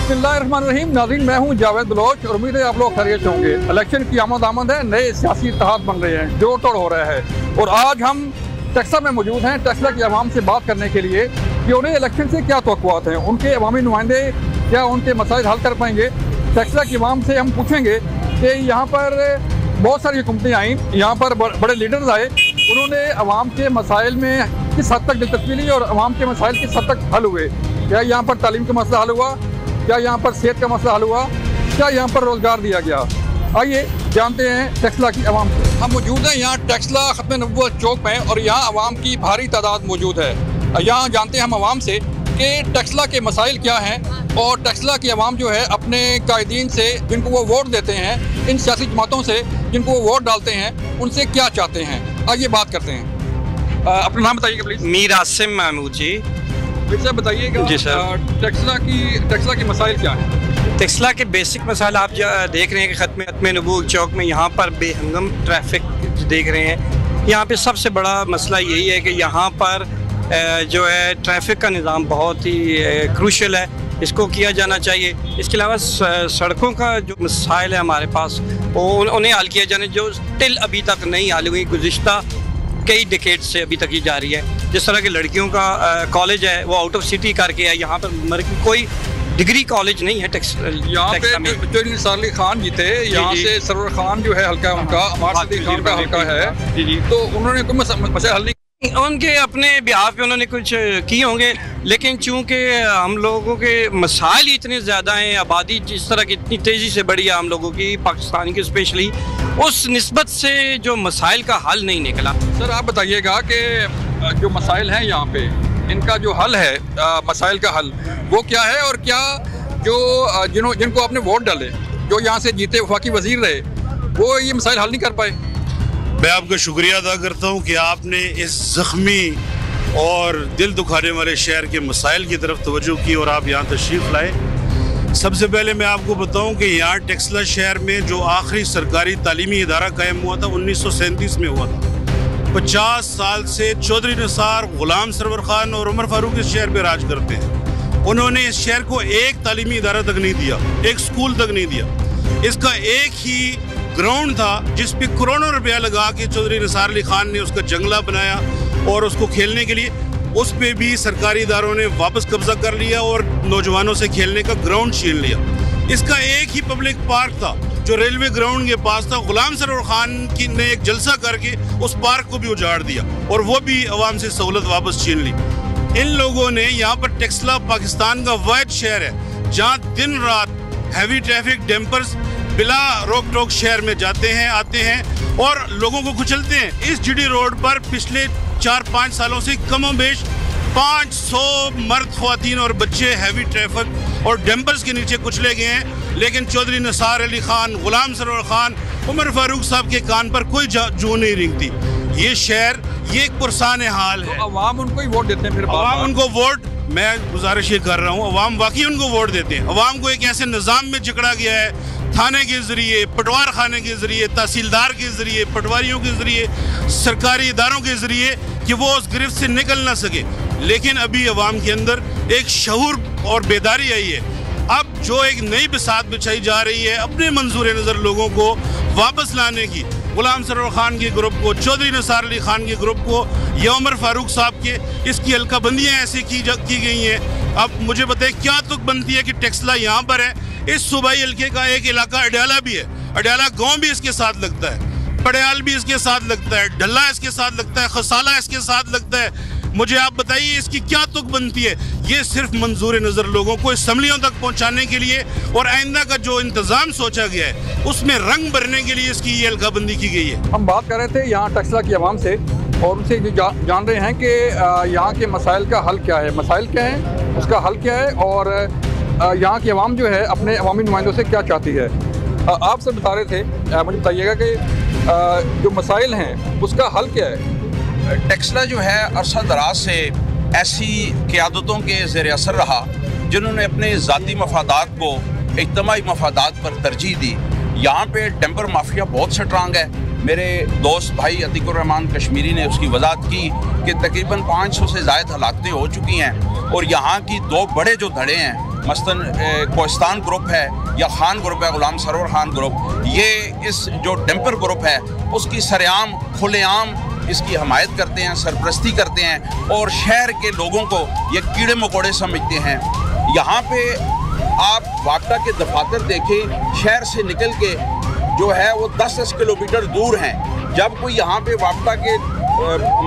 बिस्मिल्लाहिर्रहमानिर्रहीम। नाज़रीन, मैं हूं जावेद बलोच और उम्मीद है आप लोग खैरियत से होंगे। इलेक्शन की आमद है, नए सियासी इत्तेहाद बन रहे हैं, जोड़ तोड़ हो रहा है और आज हम टेक्सला में मौजूद हैं टेक्सला की आवाम से बात करने के लिए कि उन्हें इलेक्शन से क्या तवक्कुआत हैं, उनके अवामी नुमाइंदे क्या उनके मसाइल हल कर पाएंगे। टेक्सला की आवाम से हम पूछेंगे कि यहाँ पर बहुत सारी हुकूमतें आईं, यहाँ पर बड़े लीडर्स आए, उन्होंने अवाम के मसाइल में किस हद तक दिलचस्पी ली और अवाम के मसाइल किस हद तक हल हुए। क्या यहाँ पर तालीम का मसला हल हुआ, क्या यहाँ पर सेहत का मसला हल हुआ, क्या यहाँ पर रोज़गार दिया गया। आइए जानते हैं टेक्सला की आवाम से। हम मौजूद हैं यहाँ टेक्सला खत्म नबुव्वत चौक में और यहाँ आवाम की भारी तादाद मौजूद है। यहाँ जानते हैं हम आवाम से कि टेक्सला के मसाइल क्या हैं और टेक्सला की आवाम जो है अपने कायदीन से जिनको वो वोट देते हैं, इन सियासी जमातों से जिनको वो वोट डालते हैं, उनसे क्या चाहते हैं। आइए बात करते हैं। अपना नाम बताइएगा प्लीज़। मीर आसिम महमूद जी। सर बताइएगा जी सर, टेक्सला की मसाइल क्या है। टेक्सला के बेसिक मसाइल आप देख रहे हैं कि खत्म नबुव्वत चौक में यहाँ पर बेहंगम ट्रैफिक देख रहे हैं। यहाँ पे सबसे बड़ा मसला यही है कि यहाँ पर जो है ट्रैफिक का निज़ाम बहुत ही क्रूशल है, इसको किया जाना चाहिए। इसके अलावा सड़कों का जो मसाइल है हमारे पास उन्हें हल किया जाना, जो टिल अभी तक नहीं हल हुई, गुज़िश्ता कई डिकेड से अभी तक ही जारी है। जिस तरह के लड़कियों का कॉलेज है वो आउट ऑफ सिटी करके है, यहाँ पर कोई डिग्री कॉलेज नहीं है। यहाँ पे जो निसार अली खान जी थे, यहाँ से सरवर खान जो है हल्का उनका, अमार सिद्दीक खान का हल्का है, तो उन्होंने कोई मसला हल नहीं, उनके अपने बिहार पे उन्होंने कुछ किए होंगे, लेकिन चूंकि हम लोगों के मसाइल इतने ज़्यादा हैं, आबादी जिस तरह की इतनी तेज़ी से बढ़ी है हम लोगों की, पाकिस्तान की स्पेशली, उस निस्बत से जो मसाइल का हल नहीं निकला। सर आप बताइएगा कि जो मसाइल हैं यहाँ पे, इनका जो हल है, मसाइल का हल वो क्या है और क्या जो जिनको आपने वोट डाले, जो यहाँ से जीते वफाकी वजीर रहे, वो ये मसाइल हल नहीं कर पाए। मैं आपका शुक्रिया अदा करता हूँ कि आपने इस ज़ख्मी और दिल दुखाने वाले शहर के मसाइल की तरफ तवज्जो की और आप यहाँ तशरीफ़ लाए। सबसे पहले मैं आपको बताऊँ कि यहाँ टेक्सला शहर में जो आखिरी सरकारी तालीमी इदारा कायम हुआ था 1937 में हुआ था। 50 साल से चौधरी निसार, गुलाम सरवर खान और उमर फारूक इस शहर पर राज करते हैं। उन्होंने इस शहर को एक तालीमी इदारा तक नहीं दिया, एक स्कूल तक नहीं दिया। इसका एक ही ग्राउंड था जिस पे करोड़ों रुपया लगा के चौधरी निसार अली खान ने उसका जंगला बनाया और उसको खेलने के लिए उस पे भी सरकारी इदारों ने वापस कब्जा कर लिया और नौजवानों से खेलने का ग्राउंड छीन लिया। इसका एक ही पब्लिक पार्क था जो रेलवे ग्राउंड के पास था। गुलाम सरवर खान की ने एक जलसा करके उस पार्क को भी उजाड़ दिया और वो भी अवाम से सहूलत वापस छीन ली। इन लोगों ने यहाँ पर टेक्सला पाकिस्तान का वाहिद शहर है जहाँ दिन रात हैवी ट्रैफिक डैम्पर्स बिला रोक टोक शहर में जाते हैं, आते हैं और लोगों को कुचलते हैं। इस जीडी रोड पर पिछले 4-5 सालों से कमोबेश 500 मर्द, ख्वातीन और बच्चे हैवी ट्रैफिक और डैम्पर्स के नीचे कुचले गए हैं, लेकिन चौधरी निसार अली खान, गुलाम सरवर खान, उमर फारूक साहब के कान पर कोई जू नहीं रिंगती। ये शहर ये एक पुरसान हाल है। तो अवाम उनको ही वोट देते हैं, फिर अवाम उनको वोट, मैं गुजारिश ये कर रहा हूँ, अवाम वाकई उनको वोट देते हैं। अवाम को एक ऐसे निज़ाम में जकड़ा गया है, थाने के ज़रिए, पटवार खाने के ज़रिए, तहसीलदार के ज़रिए, पटवारियों के ज़रिए, सरकारी इदारों के ज़रिए कि वो उस गिरफ्त से निकल ना सके। लेकिन अभी अवाम के अंदर एक शऊर और बेदारी आई है। अब जो एक नई बिसात बिछाई जा रही है अपने मंजूर नज़र लोगों को वापस लाने की, गुलाम सरवर खान के ग्रुप को, चौधरी निसार अली खान के ग्रुप को या उमर फारूक साहब के, इसकी हल्काबंदियाँ ऐसे की गई हैं। अब मुझे बताइए क्या तुक बनती है कि टेक्सला यहाँ पर है, इस सूबाई हल्के का एक इलाका अडयाला भी है, अडयाला गांव भी इसके साथ लगता है, पड़याल भी इसके साथ लगता है, ढल्ला इसके साथ लगता है, खसाला इसके साथ लगता है। मुझे आप बताइए इसकी क्या तुक बनती है। ये सिर्फ मंजूर नज़र लोगों को असम्बलियों तक पहुंचाने के लिए और आइंदा का जो इंतज़ाम सोचा गया है उसमें रंग भरने के लिए इसकी ये हल्काबंदी की गई है। हम बात कर रहे थे यहाँ टेक्सला की आवाम से और उनसे जान रहे हैं कि यहाँ के मसाइल का हल क्या है, मसाइल क्या है, उसका हल क्या है और यहाँ की आवाम जो है अपने अवामी नुमाइंदों से क्या चाहती है। आप सब बता रहे थे, मुझे बताइएगा कि जो मसाइल हैं उसका हल क्या है। टेक्सला जो है अरसा दराज से ऐसी क़यादतों के ज़ेर असर रहा जिन्होंने अपने ज़ाती मफादात को इज्तमाई मफादात पर तरजीह दी। यहाँ पे डैम्पर माफिया बहुत स्ट्रांग है। मेरे दोस्त भाई अतीकुर रहमान कश्मीरी ने उसकी वजाहत की कि तकरीबन 500 से ज़ायद हलाकतें हो चुकी हैं और यहाँ की दो बड़े जो धड़े हैं मसलन कोहिस्तान ग्रुप है या खान ग्रुप है, गुलाम सरवर खान ग्रुप, ये इस जो डंपर ग्रुप है उसकी सरेआम खुलेआम इसकी हमायत करते हैं, सरपरस्ती करते हैं और शहर के लोगों को ये कीड़े मकोड़े समझते हैं। यहाँ पे आप वापटा के दफातर देखें, शहर से निकल के जो है वो 10-10 किलोमीटर दूर हैं। जब कोई यहाँ पे वापटा के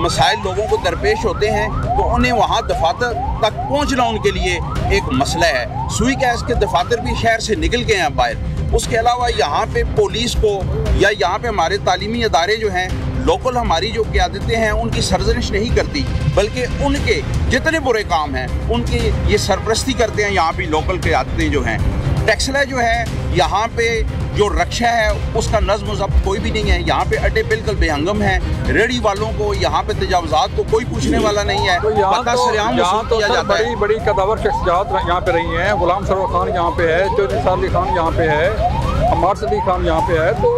मसाइल लोगों को दरपेश होते हैं तो उन्हें वहाँ दफातर तक पहुँचना उनके लिए एक मसला है। सुई गैस के दफातर भी शहर से निकल गए हैं बाहर। उसके अलावा यहाँ पे पुलिस को या यहाँ पे हमारे तालीमी अदारे जो हैं, लोकल हमारी जो क़यादतें हैं उनकी सरजनिश नहीं करती, बल्कि उनके जितने बुरे काम हैं उनकी ये सरपरस्ती करते हैं। यहाँ पे लोकल क़यादतें जो हैं, टेक्सला जो है यहाँ पे जो रक्षा है उसका नज़्म ज़ब्त कोई भी नहीं है। यहाँ पे अड्डे बिल्कुल बेहंगम हैं। रेडी वालों को यहाँ पे तजावज़ात को कोई पूछने वाला नहीं है। तो यहाँ तो सर बड़ी बड़ी कदावर शख्सियात यहाँ पे रही हैं। गुलाम सरवर खान यहाँ पे है, चौधरी निसार अली खान यहाँ पे है, अम्मार सदीक खान यहाँ पे है, तो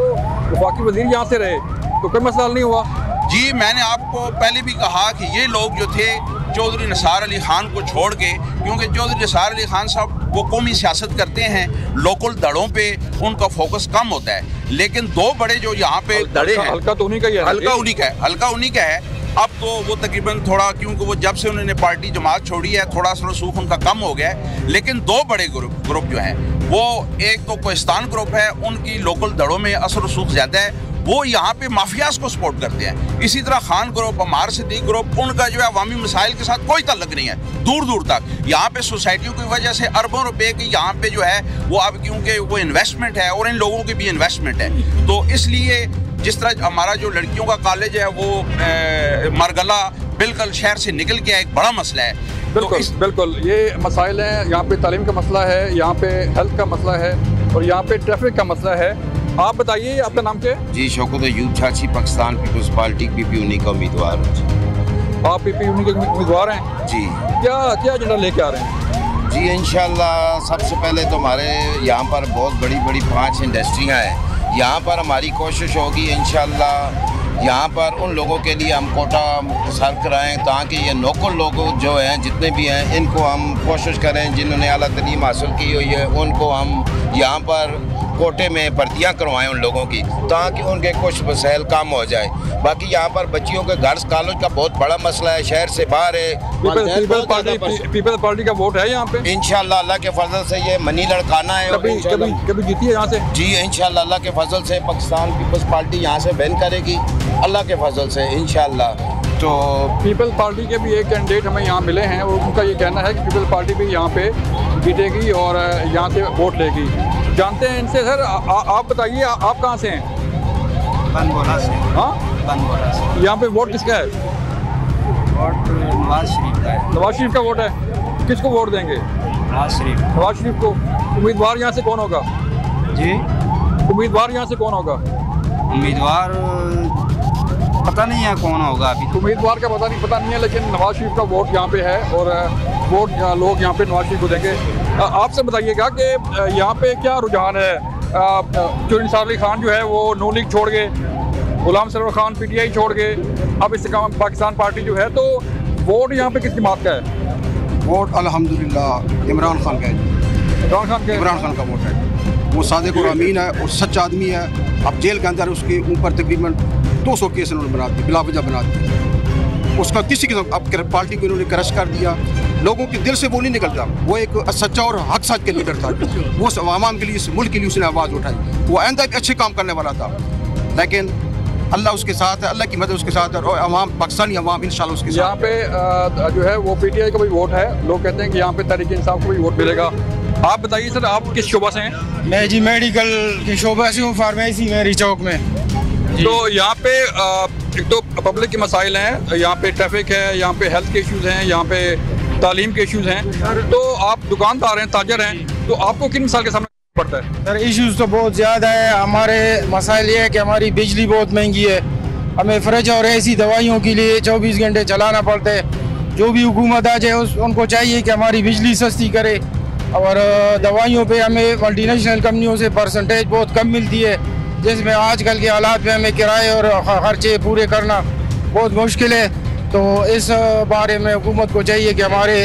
वफाकी वज़ीर यहाँ से रहे तो कोई मसला नहीं हुआ। जी, मैंने आपको पहले भी कहा कि ये लोग जो थे चौधरी निसार अली खान को छोड़ के, क्योंकि चौधरी निसार अली खान साहब वो कौमी सियासत करते हैं, लोकल दड़ों पे उनका फोकस कम होता है। लेकिन दो बड़े जो यहाँ पे दड़े हैं, हल्का तो उन्हीं का ही है, हल्का उन्हीं का है। अब तो वो तकरीबन थोड़ा, क्योंकि वो जब से उन्होंने पार्टी जमात छोड़ी है थोड़ा सा रसूख उनका कम हो गया है। लेकिन दो बड़े ग्रुप जो हैं, वो एक तो कोहिस्तान ग्रुप है, उनकी लोकल दड़ों में असर रसूख ज़्यादा है, वो यहाँ पे माफियाज को सपोर्ट करते हैं। इसी तरह खान ग्रुप, अम्मार सदीक ग्रुप, उनका जो है अवामी मसाइल के साथ कोई ताल्लुक नहीं है दूर दूर तक। यहाँ पे सोसाइटियों की वजह से अरबों रुपए की यहाँ पे जो है वो अब, क्योंकि वो इन्वेस्टमेंट है और इन लोगों की भी इन्वेस्टमेंट है, तो इसलिए जिस तरह हमारा जो लड़कियों का कॉलेज है वो मरगला बिल्कुल शहर से निकल के एक बड़ा मसला है। बिल्कुल बिल्कुल ये मसाइल हैं। यहाँ पे तालीम का मसला है, यहाँ पे हेल्थ का मसला है और यहाँ पे ट्रैफिक का मसला है। आप बताइए, आपका नाम क्या है? जी, शौकत अयूब छाछी, पाकिस्तान पीपल्स पार्टी पीपी यूनी का उम्मीदवार हूँ। आप पीपी यूनी के उम्मीदवार हैं जी। क्या क्या एजेंडा लेके आ रहे हैं? जी, इंशाल्लाह सबसे पहले तो हमारे यहाँ पर बहुत बड़ी बड़ी 5 इंडस्ट्रियाँ हैं। यहाँ पर हमारी कोशिश होगी इंशाल्लाह यहाँ पर उन लोगों के लिए हम कोटा सर कराएँ, ताकि ये लोकल लोग जो हैं जितने भी हैं इनको हम कोशिश करें, जिन्होंने आला तालीम हासिल की हुई है उनको हम यहाँ पर कोटे में भर्तियाँ करवाएं उन लोगों की, ताकि उनके कुछ मसाइल कम हो जाए। बाकी यहाँ पर बच्चियों के घर कॉलेज का बहुत बड़ा मसला है, शहर से बाहर है। पीपल्स पार्टी का वोट है यहाँ पे इंशाल्लाह अल्लाह के फजल से ये मनी लड़काना है। कभी जीती है यहाँ से? जी, इंशाल्लाह अल्लाह के फजल से पाकिस्तान पीपल्स पार्टी यहाँ से बैन करेगी अल्लाह के फजल से इंशाल्लाह। तो पीपल्स पार्टी के भी एक कैंडिडेट हमें यहाँ मिले हैं और उनका ये कहना है कि पीपल्स पार्टी भी यहाँ पे जीतेगी और यहाँ से वोट लेगी। जानते हैं इनसे। सर आप बताइए, आप कहाँ से हैं? बनबोरा से। हाँ, बनबोरा से। यहाँ पे वोट किसका है? वोट नवाज शरीफ का है। नवाज शरीफ का वोट है। किसको वोट देंगे? नवाज शरीफ। नवाज शरीफ को। उम्मीदवार यहाँ से कौन होगा? जी, उम्मीदवार यहाँ से कौन होगा? उम्मीदवार पता नहीं है कौन होगा अभी। उम्मीदवार का पता नहीं है, लेकिन नवाज शरीफ का वोट यहाँ पे है और वोट लोग यहाँ पे नवाज शरीफ को देंगे। आपसे बताइएगा कि यहाँ पे क्या रुझान है? चौधरी निसार अली खान जो है वो नून लीग छोड़ गए, गुलाम सरवर खान PTI छोड़ गए, अब इस्तेकाम पाकिस्तान पार्टी जो है, तो वोट यहाँ पे किस जमात का है? वोट अल्हम्दुलिल्लाह इमरान खान का है। इमरान खान का वोट है। वो सादिक और अमीन है और सच्चा आदमी है। अब जेल के अंदर उसके ऊपर तकरीबन 200 केस उन्होंने बना दिए, बिला वजह बना दिए। उसका किसी की अब पार्टी को इन्होंने क्रश कर दिया। लोगों के दिल से वो नहीं निकलता। वो एक सच्चा और हक साथ के लीडर था। वो आवाम के लिए, इस मुल्क के लिए उसने आवाज़ उठाई। वो आइंदा भी अच्छे काम करने वाला था, लेकिन अल्लाह उसके साथ है, अल्लाह की मदद उसके साथ है और अवाम, पाकिस्तानी अवाम इंशाल्लाह उसके साथ। यहाँ पे जो है वो PTI का भी वोट है। लोग कहते हैं कि यहाँ पे तहरीक इंसाफ को भी वोट मिलेगा। आप बताइए सर, आप किस शोबा से हैं? मैं जी मेडिकल के शोबा से हूँ, फार्मेसी मेरी चौक में। तो यहाँ पे एक तो पब्लिक के मसाइल हैं, यहाँ पे ट्रैफिक है, यहाँ पे हेल्थ के इश्यूज़ हैं, यहाँ पे तालीम के इश्यूज़ हैं। तो आप दुकानदार हैं, ताजर हैं, तो आपको किन मिसाल के सामने पड़ता है? सर इश्यूज़ तो बहुत ज़्यादा है। हमारे मसाइल ये है कि हमारी बिजली बहुत महंगी है, हमें फ्रिज और ऐसी दवाइयों के लिए 24 घंटे चलाना पड़ता है। जो भी हुकूमत आ जाए उनको चाहिए कि हमारी बिजली सस्ती करे और दवाइयों पे हमें मल्टीनेशनल कंपनियों से परसेंटेज बहुत कम मिलती है, जिसमें आजकल के हालात में हमें किराए और खर्चे पूरे करना बहुत मुश्किल है। तो इस बारे में हुकूमत को चाहिए कि हमारे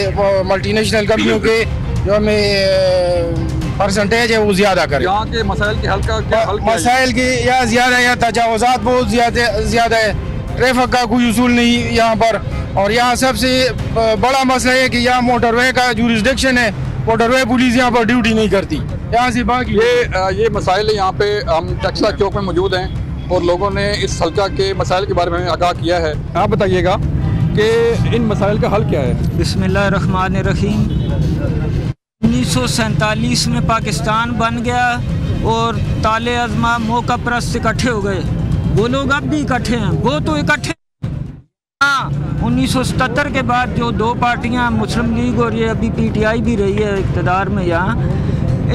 मल्टीनेशनल कंपनियों के जो हमें परसेंटेज है वो ज़्यादा करें। यहाँ के मसाइल के हल का क्या हल क्या है? मसाइल की यहाँ ज़्यादा है, तजावुज़ात बहुत ज़्यादा है, ट्रैफिक का कोई उसूल नहीं यहाँ पर। और यहाँ सबसे बड़ा मसला है कि यहाँ मोटरवे का जुरिस्डिक्शन है, मोटरवे पुलिस यहाँ पर ड्यूटी नहीं करती। यहाँ से बाकी ये मसाइल यहाँ पे हम टेक्सला चौक में मौजूद हैं और लोगों ने इस हल्का के मसाइल के बारे में आगाह किया है। आप बताइएगा कि इन मसाइल का हल क्या है? बिस्मिल्लाहिर्रहमानिर्रहीम। 1947 में पाकिस्तान बन गया और ताले अज़मा मौका परस्त इकट्ठे हो गए। वो लोग अब भी इकट्ठे हैं, वो तो इकट्ठे। हाँ, 1977 के बाद जो दो पार्टियां, मुस्लिम लीग और ये अभी PTI भी रही है इक़्तिदार में, यहाँ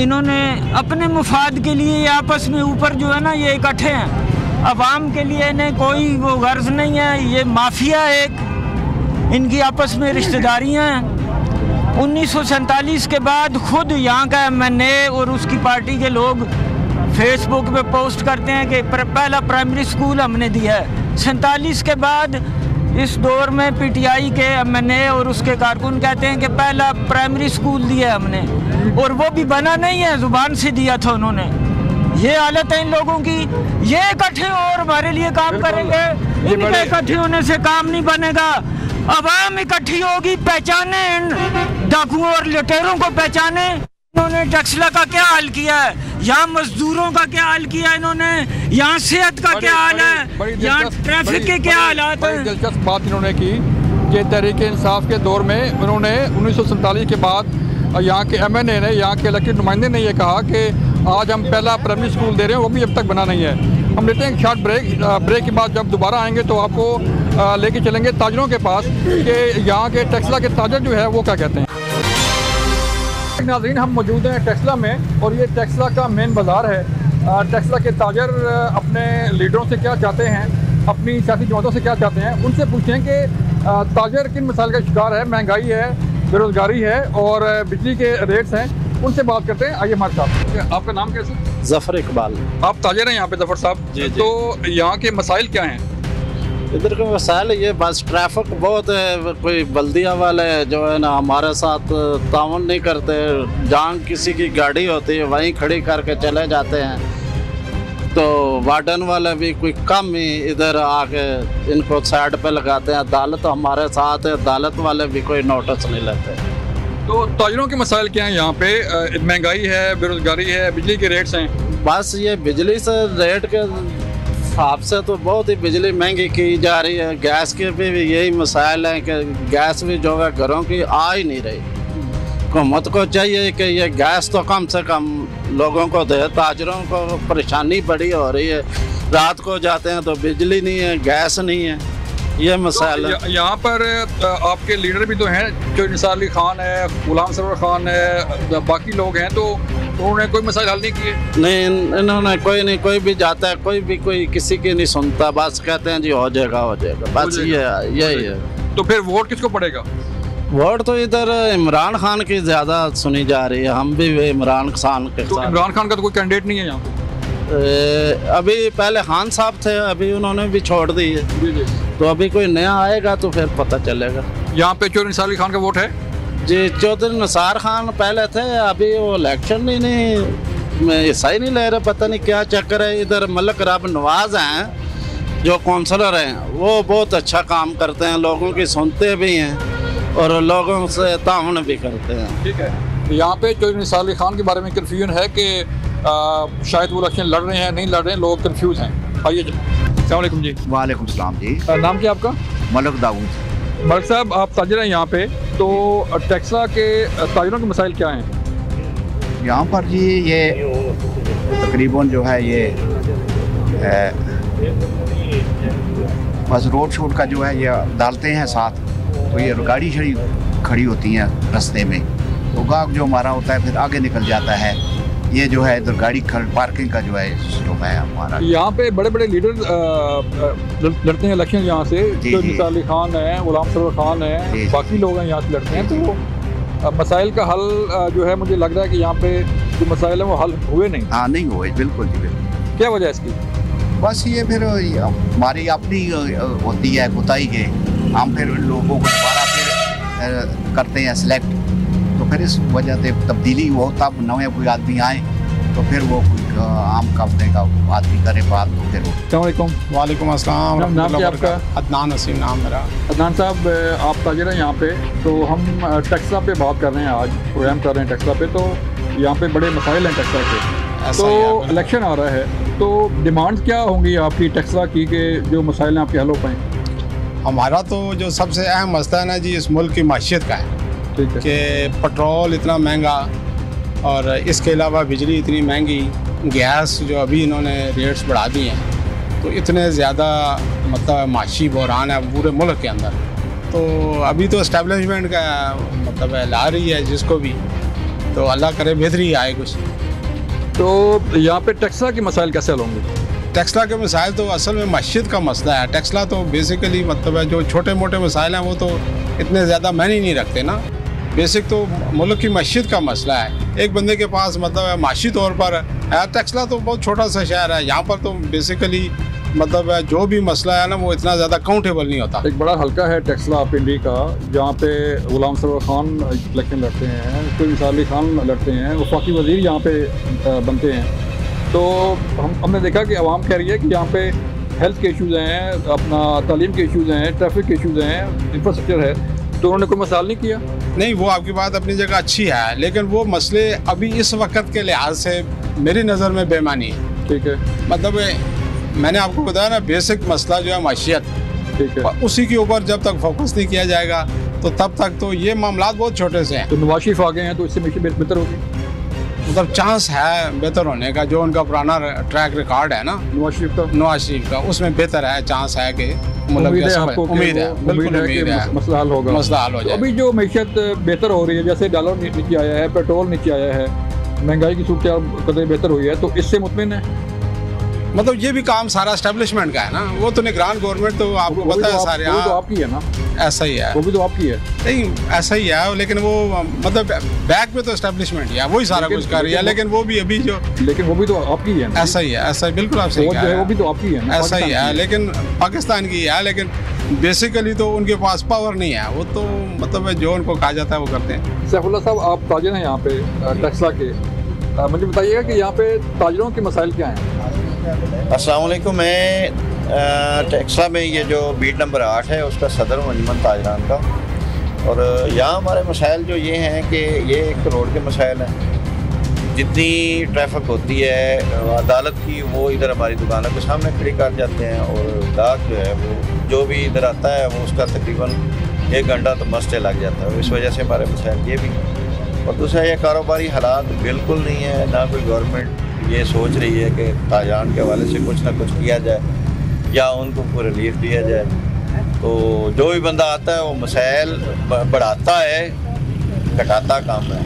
इन्होंने अपने मुफाद के लिए आपस में ऊपर जो है ना ये इकट्ठे हैं। अवाम के लिए इन्हें कोई वो गर्ज नहीं है। ये माफिया एक, इनकी आपस में रिश्तेदारियाँ हैं। 1947 के बाद खुद यहाँ का MNA और उसकी पार्टी के लोग फेसबुक पे पोस्ट करते हैं कि पहला प्राइमरी स्कूल हमने दिया है। 47 के बाद इस दौर में PTI के MNA और उसके कारकुन कहते हैं कि पहला प्राइमरी स्कूल दिया हमने, और वो भी बना नहीं है, जुबान से दिया था उन्होंने। ये हालत है इन लोगों की। ये इकट्ठे और हमारे लिए काम करेंगे, इनके इकट्ठे होने से काम नहीं बनेगा। अवाम इकट्ठी होगी, पहचाने इन डाकुओं और लुटेरों को, पहचाने। इन्होंने टेक्सला का क्या हाल किया है, यहाँ मजदूरों का क्या हाल किया है इन्होंने, यहाँ सेहत का क्या हाल है, यहाँ ट्रैफिक के क्या हालात हैं। दिलचस्प बात इन्होंने की कि तहरीक इंसाफ के दौर में उन्होंने 1947 के बाद यहाँ के MNA ने, यहाँ के इलेक्टेड नुमाइंदे ने यह कहा कि आज हम पहला प्राइमरी स्कूल दे रहे हैं, वो भी अब तक बना नहीं है। हम लेते हैं शॉर्ट ब्रेक के बाद जब दोबारा आएंगे तो आपको लेके चलेंगे ताजरों के पास कि यहाँ के टेक्सला के ताजर जो है वो क्या कहते हैं। नाज़रीन, हम मौजूद हैं टेक्सला में और ये टेक्सला का मेन बाज़ार है। टेक्सला के ताजर अपने लीडरों से क्या चाहते हैं, अपनी सियासी जमातों से क्या चाहते हैं, उनसे पूछें कि ताजर किन मसाइल का शिकार है। महंगाई है, बेरोज़गारी है और बिजली के रेट्स हैं, उनसे बात करते हैं। आइए हमारे साथ। आपका नाम कैसे? ज़फ़र इकबाल। आप ताजर हैं यहाँ पे ज़फ़र साहब? जी। तो यहाँ के मसाइल क्या हैं? इधर के मसाइल ये बस ट्रैफिक बहुत है। कोई बल्दिया वाले जो है ना हमारे साथ ताउन नहीं करते, जहाँ किसी की गाड़ी होती है वहीं खड़ी करके चले जाते हैं। तो वार्डन वाले भी कोई कम ही इधर आके इनको साइड पे लगाते हैं। अदालत हमारे साथ है, अदालत वाले भी कोई नोटिस नहीं लेते। तो ताजरों के मसाइल क्या हैं यहाँ पे? महंगाई है, बेरोज़गारी है, बिजली के रेट्स हैं। बस ये बिजली से रेट के हिसाब से तो बहुत ही बिजली महंगी की जा रही है। गैस के भी यही मसाइल हैं कि गैस भी जो है घरों की आ ही नहीं रही। हुकूमत को चाहिए कि ये गैस तो कम से कम लोगों को दे। ताजरों को परेशानी बड़ी हो रही है, रात को जाते हैं तो बिजली नहीं है, गैस नहीं है, ये मसाइल है। यहाँ पर आपके लीडर भी तो हैं, जो निसार अली खान है, गुलाम सरवर खान है, बाकी लोग हैं, तो उन्होंने कोई मसाइल हल नहीं किए? नहीं, इन्होंने कोई भी जाता है, कोई किसी की नहीं सुनता। बस कहते हैं जी हो जाएगा, बस यही है। तो फिर वोट किसको पड़ेगा? वोट तो इधर इमरान खान की ज़्यादा सुनी जा रही है। हम भी इमरान खान के साथ। इमरान खान का तो कोई कैंडिडेट नहीं है यहाँ पे? अभी पहले खान साहब थे, अभी उन्होंने भी छोड़ दी है। तो अभी कोई नया आएगा तो फिर पता चलेगा। यहाँ पे चौधरी निसार अली खान का वोट है? जी, चौधरी निसार खान पहले थे, अभी वो इलेक्शन ही नहीं, हिस्सा ही नहीं ले रहे। पता नहीं क्या चक्कर है। इधर मलक राब नवाज हैं जो काउंसलर हैं, वो बहुत अच्छा काम करते हैं, लोगों की सुनते भी हैं और लोगों से ताउन भी करते हैं। ठीक है। तो यहाँ पे चौधरी निसार अली खान के बारे में कन्फ्यूजन है कि शायद वो इलेक्शन लड़ रहे हैं, नहीं लड़ रहे हैं, लोग कन्फ्यूज हैं। आइए जी। अस्सलाम वालेकुम जी। वालेकुम सलाम जी। नाम क्या आपका? मलक दाऊद। मलक साहब, आप ताजर हैं यहाँ पे, तो टेक्सला के ताजरों के मसाइल क्या हैं यहाँ पर जी? ये तकरीबन जो है ये बस रोड शोड का जो है ये डालते हैं साथ, तो ये गाड़ी खड़ी होती हैं रास्ते में, तो गाहक जो हमारा होता है फिर आगे निकल जाता है। ये जो है इधर गाड़ी पार्किंग का जो है सिस्टम है हमारा। यहाँ पे बड़े बड़े लीडर लड़ते हैं इलेक्शन यहाँ से, जो निसार अली खान है, गुलाम सरवर खान है, बाकी लोग हैं यहाँ से लड़ते हैं। तो मसाइल का हल जो है, मुझे लग रहा है कि यहाँ पे जो मसाइल हैं वो हल हुए नहीं। हाँ, नहीं हुए, बिल्कुल जी बिल्कुल। क्या वजह है इसकी? बस ये फिर हमारी अपनी होती है कोताही के, हम फिर लोगों को दोबारा फिर करते हैं सिलेक्ट, तो फिर इस वजह से तब्दीली हो, तब नए कोई आदमी आए तो फिर वो कोई आम कब्जे का आदमी करे बात तो फिर अस्सलाम वालेकुम अस्सलाम। नाम क्या आपका? अदनान हसीम नाम मेरा। अदनान साहब, आप ताजिर हैं यहाँ पे, तो हम टेक्सा पे बात कर रहे हैं, आज प्रोग्राम कर रहे हैं टेक्सा पे। तो यहाँ पे बड़े मसाइल हैं टेक्सा के, तो इलेक्शन आ रहा है, तो डिमांड क्या होंगी आपकी टेक्सा की कि जो मसाइल हैं आपके हल हो पाएँ? हमारा तो जो सबसे अहम मसला है ना जी, इस मुल्क की माशियत का है। ठीक है कि पेट्रोल इतना महंगा और इसके अलावा बिजली इतनी महंगी, गैस जो अभी इन्होंने रेट्स बढ़ा दिए हैं, तो इतने ज़्यादा मतलब माशी बहरान है पूरे मुल्क के अंदर। तो अभी तो इस्टेब्लिशमेंट का मतलब ला रही है जिसको भी, तो अल्लाह करे बेहतरी आए कुछ। तो यहाँ पे टेक्सा के मसाइल कैसे हल होंगे? टेक्सला के मसाइल तो असल में मस्जिद का मसला है। टेक्सला तो बेसिकली मतलब है जो छोटे मोटे मसाइल हैं वो तो इतने ज़्यादा मायने नहीं रखते ना। बेसिक तो मुल्क की मस्जिद का मसला है। एक बंदे के पास मतलब है माशी तौर पर टेक्सला तो बहुत छोटा सा शहर है, यहाँ पर तो बेसिकली मतलब है जो भी मसला है ना वो इतना ज़्यादा काउंटेबल नहीं होता। एक बड़ा हल्का है टेक्सला पिंडी का, जहाँ पे गुलाम सरवर खान इलेक्शन लड़ते हैं, कोई निसार अली खान लड़ते हैं, वफाकी वज़ीर यहाँ पे बनते हैं। तो हमने देखा कि आवाम कह रही है कि यहाँ पे हेल्थ के इश्यूज़ हैं, अपना तालीम के इश्यूज़ हैं, ट्रैफिक के इश्यूज़ हैं, इंफ्रास्ट्रक्चर है, तो उन्होंने कोई मसाल नहीं किया। नहीं, वो आपकी बात अपनी जगह अच्छी है, लेकिन वो मसले अभी इस वक्त के लिहाज से मेरी नज़र में बेमानी है। ठीक है, मतलब मैंने आपको बताया ना, बेसिक मसला जो है माशियत, ठीक है, उसी के ऊपर जब तक फोकस नहीं किया जाएगा तो तब तक तो ये मामला बहुत छोटे से हैं। तो नवाज शरीफ आ गए हैं तो इससे बेहतर होगी, मतलब चांस है बेहतर होने का। जो उनका पुराना ट्रैक रिकॉर्ड है ना नवाज शरीफ का उसमें बेहतर है, चांस है कि उम्मीद है मसला हल होगा, मसला हल हो जाए। अभी जो मैशत बेहतर हो रही है, जैसे डॉलर नीचे आया है, पेट्रोल नीचे आया है, महंगाई की सूरत कदर बेहतर हुई है, तो इससे मुतमिन है। मतलब ये भी काम सारा एस्टेब्लिशमेंट का है ना, वो तो निगरान गवर्नमेंट तो आपको पता है सारे, वो तो आपकी है ना, ऐसा ही है, वो भी तो आपकी है। नहीं ऐसा ही है, लेकिन वो मतलब बैक में तो एस्टेब्लिशमेंट है, वही सारा कुछ कर रही है, लेकिन वो भी अभी जो, लेकिन वो भी तो आपकी है। ऐसा ही है, ऐसा ही बिल्कुल आप सही है, वो भी तो आपकी है, ऐसा ही है, लेकिन पाकिस्तान की है, लेकिन बेसिकली तो उनके पास पावर नहीं है, वो तो मतलब जो उनको कहा जाता है वो करते हैं। सैफुल्लाह साहब, आप ताजिर हैं यहाँ पे टेक्सला के, मुझे बताइएगा कि यहाँ पे ताजिरों के मसाइल क्या हैं? अस्सलाम वालेकुम। मैं टेक्सला में ये जो बीट नंबर 8 है उसका सदर हूँ अंजुमन ताजरान का, और यहाँ हमारे मसाइल जो ये हैं कि ये एक रोड के मसाइल हैं। जितनी ट्रैफिक होती है अदालत की, वो इधर हमारी दुकानों के सामने खड़ी कर जाते हैं, और गाहक जो है वो जो भी इधर आता है वो उसका तकरीबन 1 घंटा तो मस्ते लग जाता है। इस वजह से हमारे मसाइल ये भी, और दूसरा ये कारोबारी हालात बिल्कुल नहीं है, ना कोई गवर्नमेंट ये सोच रही है कि ताजान के हवाले से कुछ ना कुछ किया जाए या उनको कोई रिलीफ दिया जाए। तो जो भी बंदा आता है वो मसाइल बढ़ाता है, घटाता काम है।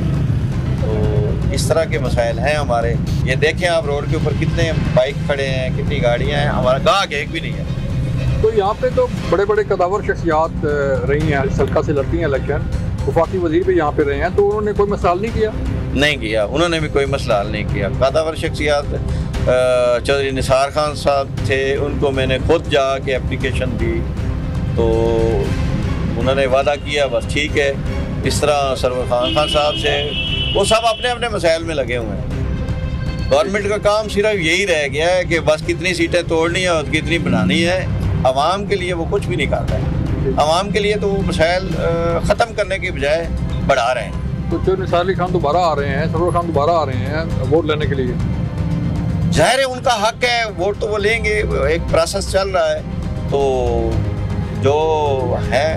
तो इस तरह के मसाइल हैं हमारे। ये देखें आप रोड के ऊपर कितने बाइक खड़े हैं, कितनी गाड़ियाँ हैं, हमारा गाहक एक भी नहीं है। तो यहाँ पे तो बड़े बड़े कदावर शख्सियात रही हैं, सल्का से लड़ती हैं इलेक्शन, वफाकी वजीर भी यहाँ पे रहे हैं, तो उन्होंने कोई मसाल नहीं किया? नहीं किया, उन्होंने भी कोई मसला हल नहीं किया। कदावर शख्सियात चौधरी निसार खान साहब थे, उनको मैंने खुद जाके एप्लीकेशन दी, तो उन्होंने वादा किया बस ठीक है। इस तरह सरवर खान साहब से, वो सब अपने अपने मसाइल में लगे हुए हैं। गवर्नमेंट का काम सिर्फ यही रह गया है कि बस कितनी सीटें तोड़नी है और कितनी बनानी है। आवाम के लिए वो कुछ भी नहीं कर रहा है। आवाम के लिए तो वो मसाइल ख़त्म करने की बजाय बढ़ा रहे हैं। तो जो निसार अली खान दोबारा आ रहे हैं, सरवर खान दोबारा आ रहे हैं वोट लेने के लिए, जाहिर है उनका हक है, वोट तो वो लेंगे, एक प्रोसेस चल रहा है। तो जो है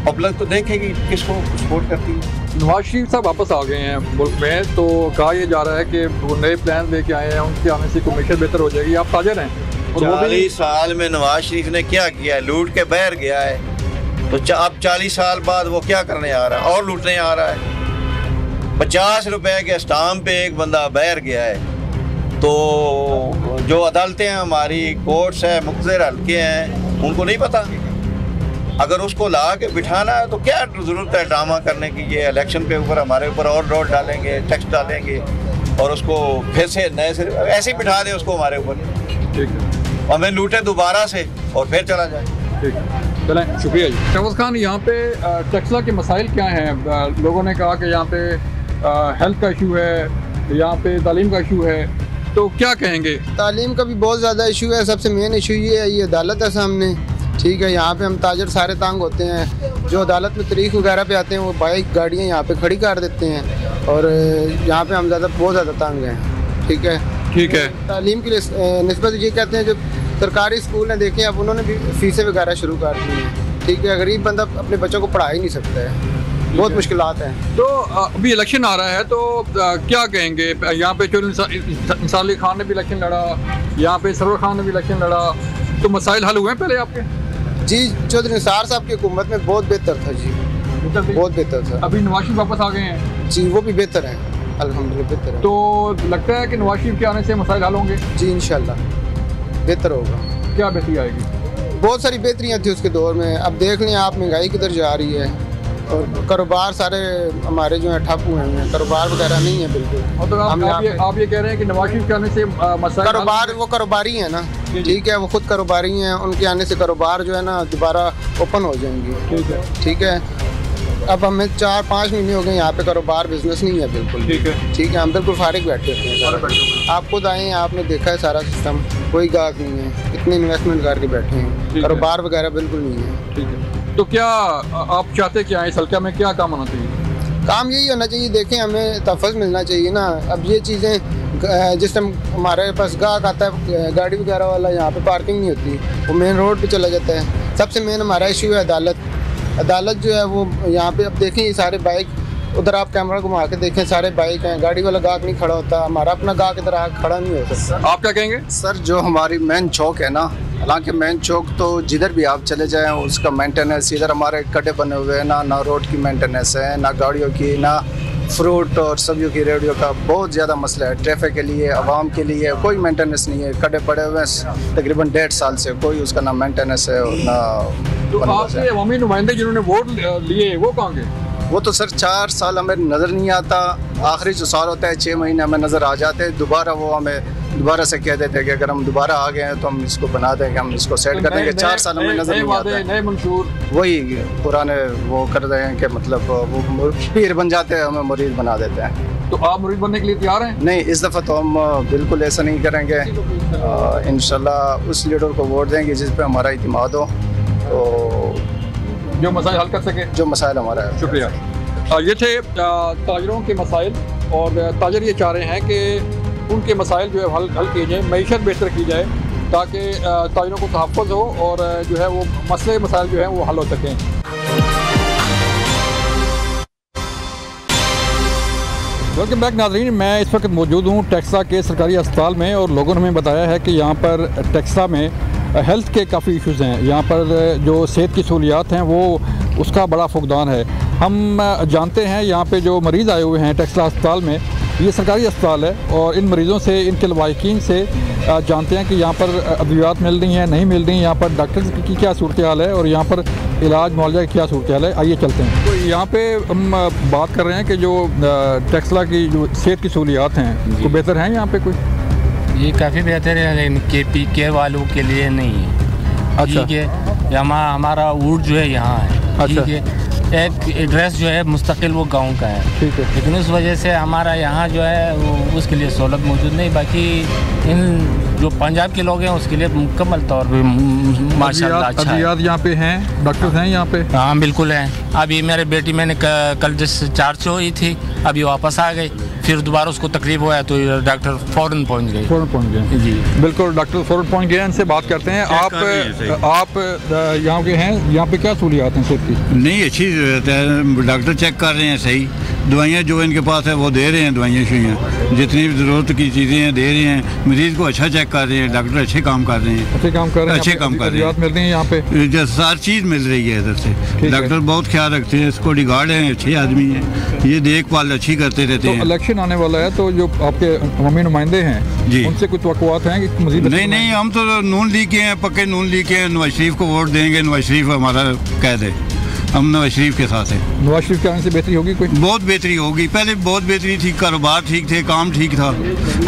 पब्लिक तो देखेगी किसको सपोर्ट करती है। नवाज शरीफ साहब वापस आ गए हैं मुल्क में, तो कहा यह जा रहा है कि वो नए प्लान लेके आए हैं, उनके आने से कमीशन बेहतर हो जाएगी। आप ताजिर हैं, 40 साल में नवाज शरीफ ने क्या किया है? लूट के बहर गया है। तो अब 40 साल बाद वो क्या करने आ रहा है? और लूटने आ रहा है। 50 रुपए के स्टाम्प पे एक बंदा बहर गया है। तो जो अदालतें हैं हमारी, कोर्ट्स हैं, मुख्तलिफ हल्के हैं, उनको नहीं पता। अगर उसको ला के बिठाना है तो क्या ज़रूरत है ड्रामा करने की? ये इलेक्शन के ऊपर हमारे ऊपर और रोड डालेंगे, टैक्स डालेंगे, और उसको फिर से नए से ऐसे ही बिठा दे उसको हमारे ऊपर। ठीक है, हमें लूटे दोबारा से और फिर चला जाए। ठीक है। चलें, शुक्रिया जी। शहबाज खान, यहाँ पे टेक्सला के मसाइल क्या हैं? लोगों ने कहा कि यहाँ पे हेल्थ का इशू है, यहाँ पे तालीम का इशू है, तो क्या कहेंगे? तालीम का भी बहुत ज़्यादा इशू है। सबसे मेन इशू ये है, ये अदालत है सामने, ठीक है। यहाँ पे हम ताजर सारे तंग होते हैं। जो अदालत में तारीख वगैरह पे आते हैं वो बाइक गाड़ियाँ यहाँ पे खड़ी कर देते हैं और यहाँ पे हम बहुत ज़्यादा तंग हैं, ठीक है। ठीक है। तालीम के लिए निस्बत ये कहते हैं, जो सरकारी स्कूल हैं देखें अब उन्होंने भी फीसें वगैरह शुरू कर दी हैं, ठीक है। गरीब बंदा अपने बच्चों को पढ़ा ही नहीं सकता है, बहुत मुश्किलात हैं। तो अभी इलेक्शन आ रहा है, तो क्या कहेंगे? यहाँ पे इंसार अली खान ने भी इलेक्शन लड़ा, यहाँ पे सरवर खान ने भी इलेक्शन लड़ा, तो मसाइल हल हुए हैं पहले आपके? जी, चौधरी निसार साहब की हुकूमत में बहुत बेहतर था जी, बहुत बेहतर था। अभी नवाज शरीफ वापस आ गए हैं जी, वो भी बेहतर है, अल्हम्दुलिल्लाह बेहतर है। तो लगता है कि नवाज शरीफ के आने से मसाइल हल होंगे? जी इंशाल्लाह बेहतर होगा। क्या बेहतरी आएगी? बहुत सारी बेहतरियाँ थी उसके दौर में। अब देख लें आप, महंगाई किधर जा रही है और कारोबार सारे हमारे जो है ठप हुए हैं, कारोबार वगैरह नहीं है बिल्कुल। मतलब आप ये कह रहे हैं कि नवाज शरीफ के आने से मसाइल कारोबार, वो कारोबारी है ना, ठीक है, वो खुद कारोबारी हैं, उनके आने से कारोबार जो है ना दोबारा ओपन हो जाएंगे, ठीक है। अब हमें 4-5 महीने हो गए यहाँ पे कारोबार बिजनेस नहीं है बिल्कुल, ठीक है। हम बिल्कुल फारिग बैठे होते हैं। आप खुद आए हैं, आपने देखा है सारा सिस्टम, कोई गाहक नहीं है, इतने इन्वेस्टमेंट करके बैठे हैं, कारोबार वगैरह बिल्कुल नहीं है, ठीक है। तो क्या आप चाहते क्या है, इस हल्के में क्या काम होना चाहिए? काम यही होना चाहिए, देखें हमें तहफ़्फ़ुज़ मिलना चाहिए ना। अब ये चीज़ें जिस टाइम हमारे पास गाहक आता है गाड़ी वगैरह वाला, यहाँ पे पार्किंग नहीं होती, वो मेन रोड पे चला जाता है। सबसे मेन हमारा इशू है अदालत जो है वो यहाँ पे। अब देखें ये सारे बाइक, उधर आप कैमरा घुमा के देखें, सारे बाइक हैं, गाड़ी वाला गाहक नहीं खड़ा होता, हमारा अपना गाहक इधर आकर खड़ा नहीं हो सकता। आप क्या कहेंगे? सर, जो हमारी मेन चौक है ना, हालांकि मेन चौक तो जिधर भी आप चले जाएं उसका मेंटेनेंस, इधर हमारे कटे बने हुए हैं ना रोड की मेंटेनेंस है, ना गाड़ियों की, ना फ्रूट और सब्जियों की रेडियो का बहुत ज़्यादा मसला है। ट्रैफिक के लिए, आवाम के लिए कोई मेंटेनेंस नहीं है। कटे पड़े हुए हैं तकरीबन 1.5 साल से, कोई उसका ना मेंटेनेंस है और ना। तो आपके अवामी नुमाइंदे जिन्होंने वोट लिए वो कहाँ गए? वो तो सर 4 साल हमें नज़र नहीं आता, आखिरी जो साल होता है 6 महीने हमें नज़र आ जाते हैं। दोबारा वो हमें दोबारा से कह देते हैं कि अगर हम दोबारा आ गए हैं तो हम इसको बना देंगे, हम इसको सेट कर देंगे। 4 साल हमें नज़र नहीं आता, नए मंशूर वही पुराने वो कर रहे हैं कि मतलब वो पीर बन जाते हैं, हमें मुरीद बना देते हैं। तो आप मुरीद बनने के लिए तैयार हैं? नहीं, इस दफ़ा तो हम बिल्कुल ऐसा नहीं करेंगे। इंशाल्लाह उस लीडर को वोट देंगे जिस पे हमारा इत्मीनान हो, तो जो मसाइल हल कर सके, जो मसाइल हमारा है। शुक्रिया। ये थे ताजरों के मसाइल, और ताजर ये चाह रहे हैं कि उनके मसाइल जो है हल किए जाए, मईशत बेहतर की जाए, ताकि ताजरों को तहफ़्फ़ुज़ हो और जो है वो मसले मसाइल जो है वो हल हो सकें। वेलकम बैक नाज़रीन, मैं इस वक्त मौजूद हूँ टेक्सा के सरकारी अस्पताल में, और लोगों ने हमें बताया है कि यहाँ पर टेक्सा में हेल्थ के काफ़ी इश्यूज़ हैं। यहाँ पर जो सेहत की सहूलियात हैं वो उसका बड़ा फुकदान है। हम जानते हैं यहाँ पे जो मरीज़ आए हुए हैं टेक्सा अस्पताल में, ये सरकारी अस्पताल है, और इन मरीज़ों से, इनके लवाहिकीन से जानते हैं कि यहाँ पर अद्वियात मिल रही हैं, नहीं मिल रही, यहाँ पर डॉक्टर्स की क्या सूरत हाल है और यहाँ पर इलाज मुआवजा की क्या सूरत हाल है। आइए चलते हैं। तो यहाँ पे हम बात कर रहे हैं कि जो टेक्सला की जो सेहत की सहूलियात हैं वो बेहतर हैं यहाँ पे कोई? ये काफ़ी बेहतर है, लेकिन KPK वालों के लिए नहीं है। अच्छा। ठीक है, हमारा वोट जो है यहाँ है, अच्छा। ठीक है, एक एड्रेस जो है मुस्तकिल वो गांव का है, ठीक है, लेकिन उस वजह से हमारा यहाँ जो है वो उसके लिए सहूलत मौजूद नहीं। बाकी इन जो पंजाब के लोग हैं उसके लिए मुकम्मल तौर पर माशाल्लाह अच्छा है। यहाँ पे हैं, डॉक्टर्स हैं यहाँ पे? हाँ बिल्कुल हैं। अभी मेरे बेटी मैंने कल डिस्चार्ज हुई थी, अभी वापस आ गई, फिर दोबारा उसको तकलीफ हुआ तो डॉक्टर फ़ौरन पहुँच गए। जी बिल्कुल, डॉक्टर फ़ौरन पहुँच गए। इनसे बात करते हैं। आप यहाँ के हैं, यहाँ पे क्या सहूलियात हैं सेहत की? नहीं, अच्छी रहता है, डॉक्टर चेक कर रहे हैं, सही दवाइयाँ जो इनके पास है वो दे रहे हैं, दवाइयाँ शुइयाँ जितनी भी ज़रूरत की चीज़ें हैं दे रहे हैं, मरीज़ को अच्छा चेक कर रहे हैं, डॉक्टर अच्छे काम कर रहे हैं, अच्छे काम कर रहे हैं, मिल रही है यहाँ पे, हर चीज़ मिल रही है इधर से। डॉक्टर बहुत ख्याल रखते हैं, सिक्योरिटी गार्ड हैं, अच्छे आदमी हैं, ये देखभाल अच्छी करते रहते हैं। इलेक्शन आने वाला है तो जो आपके अवामी नुमाइंदे हैं जी, उनसे कुछ तवक्कुआत हैं कि मज़ीद? नहीं, हम तो नून लीग के हैं, पक्के नून लीग के हैं, नवाज शरीफ को वोट देंगे, नवाज शरीफ हमारा कैद है, हम नवाज शरीफ के साथ हैं। नवाज शरीफ के आने से बेहतरी होगी कोई? बहुत बेहतरी होगी, पहले बहुत बेहतरी थी, कारोबार ठीक थे, काम ठीक था,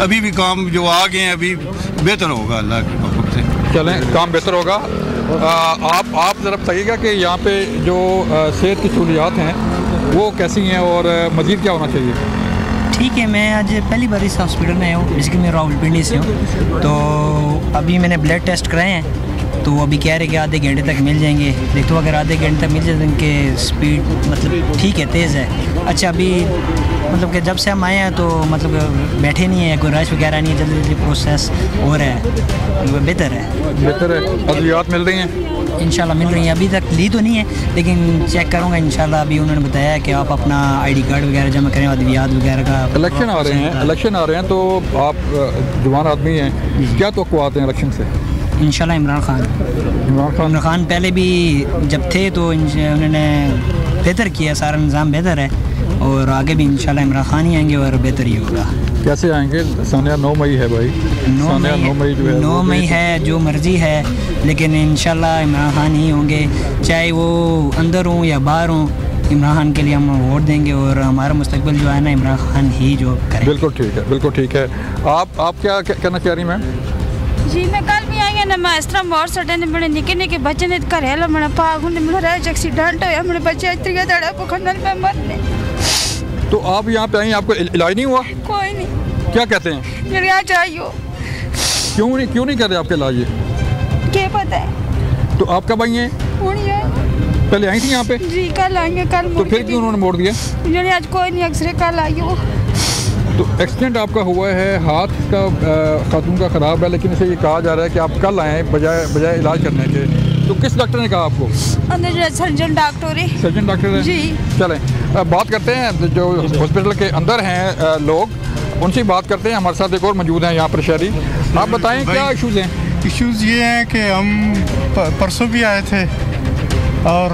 अभी भी काम जो आ गए हैं अभी बेहतर होगा अल्लाह के हुक्म से। चलें, काम बेहतर होगा आप ज़रा बताइएगा कि यहाँ पे जो सेहत की सहूलियात हैं वो कैसी हैं और मज़ीद क्या होना चाहिए? ठीक है, मैं आज पहली बार इस हॉस्पिटल में आया हूँ, जिसकी मैं रावलपिंडी से हूँ। तो अभी मैंने ब्लड टेस्ट कराए हैं, तो अभी कह रहे कि आधे घंटे तक मिल जाएंगे। देखो अगर आधे घंटे तक मिल जाए तो इनके स्पीड मतलब ठीक है, तेज़ है। अच्छा, अभी मतलब कि जब से हम आए हैं तो मतलब बैठे नहीं है, कोई रश वगैरह नहीं है, जल्दी जल्दी प्रोसेस हो रहा है, बेहतर है। अद्वियात मिल रही हैं इंशाल्लाह, मिल रही हैं। अभी तक ली तो नहीं है, लेकिन चेक करूँगा इंशाल्लाह। अभी उन्होंने बताया कि आप अपना ID कार्ड वगैरह जमा करें, अद्वियात वगैरह का। इलेक्शन आ रहे हैं तो आप जवान आदमी हैं, क्या तवक्कुआत हैं इलेक्शन से? इंशाल्लाह इमरान खान पहले भी जब थे तो उन्होंने बेहतर किया, सारा निज़ाम बेहतर है, और आगे भी इंशाल्लाह इमरान खान ही आएंगे और बेहतर ही होगा। कैसे आएंगे? सानिया 9 मई है भाई, 9 मई जो है 9 मई है, जो मर्ज़ी है, लेकिन इंशाल्लाह इमरान खान ही होंगे, चाहे वो अंदर हों या बाहर हों। इमरान खान के लिए हम वोट देंगे और हमारा मुस्तकबिल जो है ना इमरान खान ही जो करें। बिल्कुल ठीक है, बिल्कुल ठीक है। आप क्या कहना चाह रही मैम? जी मैं कल भी आई ना, मैं इस तरह मोर सटे ने बड़े निके निके बच्चे ने घर है मेरा पाग ने मेरा एक्सीडेंट होया, मेरे बच्चे इतनी के दड़ा पखंडल पे मरने। तो आप यहाँ पे आई, आपको इलाज नहीं हुआ? कोई नहीं। क्या कहते हैं? मेरे आ जाइयो। क्यों नहीं कर रहे आपके इलाज? क्या पता है। तो आप कब आई हैं? पहले आई थी यहाँ पे? जी कल आएंगे। कल तो फिर क्यों उन्होंने मोड़ दिया? आज कोई नहीं, एक्सरे कल आइयो। तो एक्सीडेंट आपका हुआ है, हाथ का खातून का ख़राब है, लेकिन इसे ये कहा जा रहा है कि आप कल आएँ बजाय इलाज करने के। तो किस डॉक्टर ने कहा आपको? अंदर सर्जन डॉक्टर है। सर्जन डॉक्टर है जी। चलें बात करते हैं जो हॉस्पिटल के अंदर हैं लोग, उनसे बात करते हैं। हमारे साथ एक और मौजूद हैं यहाँ पर शहरी। आप बताएं क्या इशूज़ हैं? इशूज़ ये हैं कि हम परसों भी आए थे और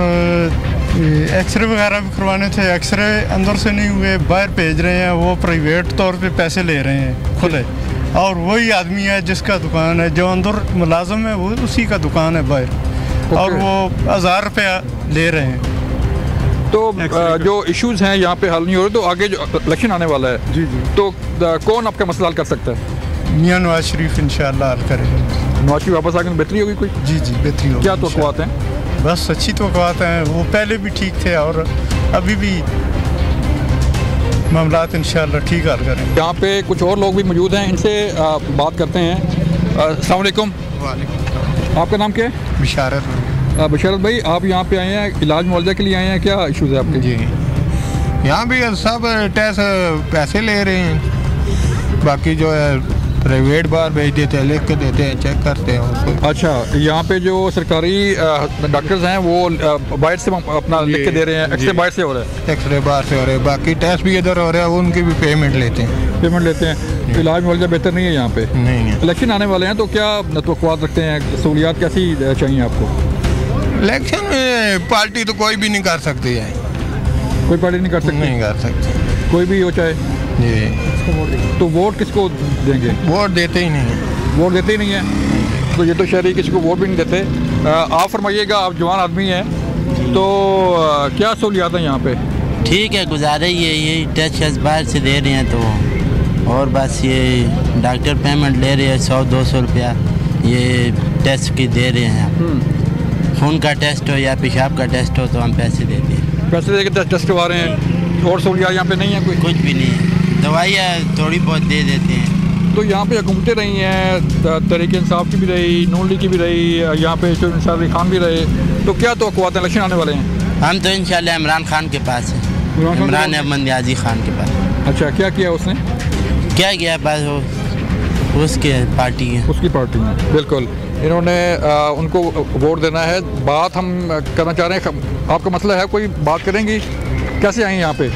एक्सरे वगैरह भी करवाने थे। एक्सरे अंदर से नहीं हुए, बाहर भेज रहे हैं, वो प्राइवेट तौर पे पैसे ले रहे हैं खुले, और वही आदमी है जिसका दुकान है, जो अंदर मुलाजम है वो उसी का दुकान है बाहर, और वो 1000 रुपया ले रहे हैं। तो जो इश्यूज़ हैं यहाँ पे हल नहीं हो रहे, तो आगे जो इलेक्शन आने वाला है जी तो कौन आपका मसला हल कर सकता है? मियां नवाज शरीफ इंशाल्लाह हल करेंगे। नवाज शरीफ वापस आगे बेहतरी होगी कोई? जी बेहतरी होगी। क्या तवक्कुआत हैं? बस अच्छी तवक्कुआत हैं, वो पहले भी ठीक थे और अभी भी मामलात इंशाल्लाह ठीक हल करेंगे। यहाँ पे कुछ और लोग भी मौजूद हैं, इनसे बात करते हैं। अस्सलाम वालेकुम। आपका नाम क्या है? बशारत भाई, आप यहाँ पे आए हैं इलाज मुआवजा के लिए आए हैं, क्या इशूज़ है आपके? जी यहाँ भी सब टेस्ट पैसे ले रहे हैं, बाकी जो है प्राइवेट बाहर भेज देते हैं, लिख के देते हैं, चेक करते हैं उसको। अच्छा, यहाँ पे जो सरकारी डॉक्टर्स हैं वो बाहर से अपना लिख के दे रहे हैं, एक्सरे बाहर से हो रहा है? एक्सरे बाहर से हो रहे हैं, बाकी टेस्ट भी इधर हो रहा है, उनकी भी पेमेंट लेते हैं। इलाज मुआवजा बेहतर नहीं है यहाँ पे? नहीं है। इलेक्शन आने वाले हैं तो क्या तवक्कुआत रखते हैं, सहूलियात कैसी चाहिए आपको? इलेक्शन में पार्टी तो कोई भी नहीं कर सकती है। कोई पार्टी नहीं कर सकती? नहीं कर सकती, कोई भी हो चाहे जी। तो वोट किसको देंगे? वोट देते ही नहीं है। वोट देते ही नहीं है, तो ये तो शहरी किसी को वोट भी नहीं देते। आप फरमाइएगा, आप जवान आदमी हैं, तो क्या सहूलियात हैं यहाँ पे? ठीक है, गुजारे ये टेस्ट बाहर से दे रहे हैं, तो और बस ये डॉक्टर पेमेंट ले रहे हैं 100-200 रुपया, ये टेस्ट की दे रहे हैं। खून का टेस्ट हो या पेशाब का टेस्ट हो तो हम पैसे देते हैं। पैसे दे के टेस्ट करवा रहे हैं, और सहूलियात यहाँ पे नहीं है कोई? कुछ भी नहीं है, दवाइयाँ थोड़ी बहुत दे देते हैं। तो यहाँ पे हुकूमतें रही हैं, तहरीक इंसाफ की भी रही, नून लीग की भी रही, यहाँ पे निसार अली खान भी रहे, तो क्या तवक्कुआत हैं इलेक्शन आने वाले हैं? हम तो इंशाल्लाह इमरान खान के पास है, इमरान अहमद नियाज़ी खान के पास। अच्छा, क्या किया उसने? क्या किया, बस उसकी पार्टी है, उसकी पार्टी है। बिल्कुल, इन्होंने उनको वोट देना है। बात हम करना चाह रहे हैं, आपका मसला है कोई, बात करेंगी? कैसे आई यहाँ पे?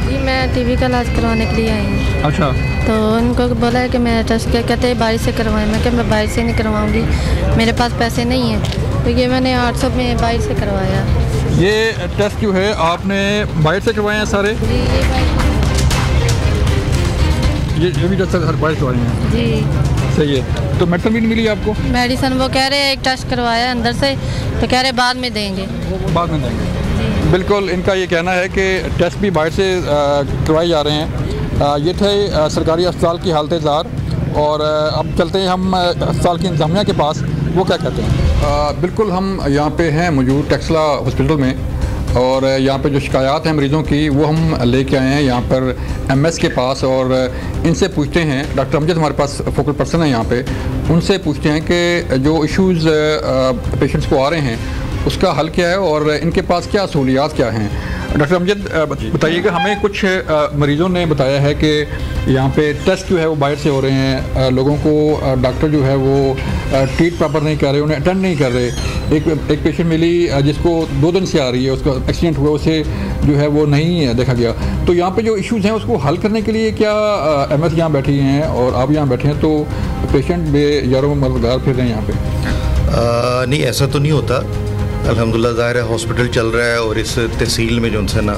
जी मैं टीबी का इलाज करवाने के लिए आई हूँ। अच्छा, तो उनको बोला है कि मैं टेस्ट क्या कहते हैं बाहर से करवाएं। मैं क्या मैं बाहर से नहीं करवाऊँगी, मेरे पास पैसे नहीं हैं, तो ये मैंने 800 में बाहर से करवाया। ये टेस्ट जो है आपने बाहर से करवाए हैं सारे? जी ये भी टेस्ट बाहर करवाए हैं? जी सही है। तो मेडिसिन भी नहीं मिली आपको? मेडिसिन वो कह रहे हैं एक टेस्ट करवाया अंदर से, तो कह रहे बाद में देंगे। बाद में देंगे, बिल्कुल। इनका ये कहना है कि टेस्ट भी बाहर से करवाए जा रहे हैं। ये थे सरकारी अस्पताल की हालत ज़ार। और अब चलते हैं हम अस्पताल की इंतजामिया के पास, वो क्या कहते हैं। बिल्कुल हम यहाँ पे हैं मौजूद टेक्सला हॉस्पिटल में, और यहाँ पे जो शिकायत हैं मरीज़ों की वो हम लेके आए हैं यहाँ पर MS के पास, और इनसे पूछते हैं, डॉक्टर अमजद हमारे पास फोकल पर्सन है यहाँ पे, उनसे पूछते हैं कि जो इश्यूज़ पेशेंट्स को आ रहे हैं उसका हल क्या है और इनके पास क्या सहूलियात क्या हैं। डॉक्टर अमजद बताइएगा, हमें कुछ मरीज़ों ने बताया है कि यहाँ पे टेस्ट जो है वो बाहर से हो रहे हैं, लोगों को डॉक्टर जो है वो ट्रीट प्रॉपर नहीं कर रहे, उन्हें अटेंड नहीं कर रहे। एक पेशेंट मिली जिसको 2 दिन से आ रही है, उसका एक्सीडेंट हुआ, उसे जो है वो नहीं देखा गया। तो यहाँ पे जो इश्यूज़ हैं उसको हल करने के लिए क्या MS यहाँ बैठी हैं और आप यहाँ बैठे हैं, तो पेशेंट बेयारों में मददगार फिर रहे हैं यहाँ पे? नहीं, ऐसा तो नहीं होता। अल्हम्दुलिल्लाह ज़ाहिर है हॉस्पिटल चल रहा है, और इस तहसील में जो उनसे ना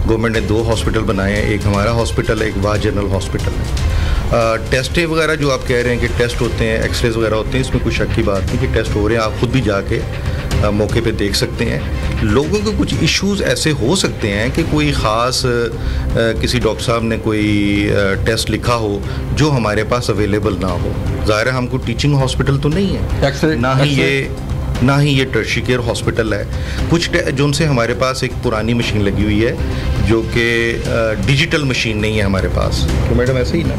गवर्नमेंट ने 2 हॉस्पिटल बनाए हैं, एक हमारा हॉस्पिटल है, एक वाह जनरल हॉस्पिटल है। टेस्टें वगैरह जो आप कह रहे हैं कि टेस्ट होते हैं, एक्सरेज वगैरह होते हैं, इसमें कोई शक की बात नहीं कि टेस्ट हो रहे हैं। आप खुद भी जाके मौके पे देख सकते हैं। लोगों के कुछ इश्यूज़ ऐसे हो सकते हैं कि कोई ख़ास किसी डॉक्टर साहब ने कोई टेस्ट लिखा हो जो हमारे पास अवेलेबल ना हो। ज़ाहिर है हमको टीचिंग हॉस्पिटल तो नहीं है, ना ही ये टर्शियरी केयर हॉस्पिटल है। कुछ जो उनसे हमारे पास एक पुरानी मशीन लगी हुई है जो कि डिजिटल मशीन नहीं है हमारे पास, तो मैडम ऐसे ही ना,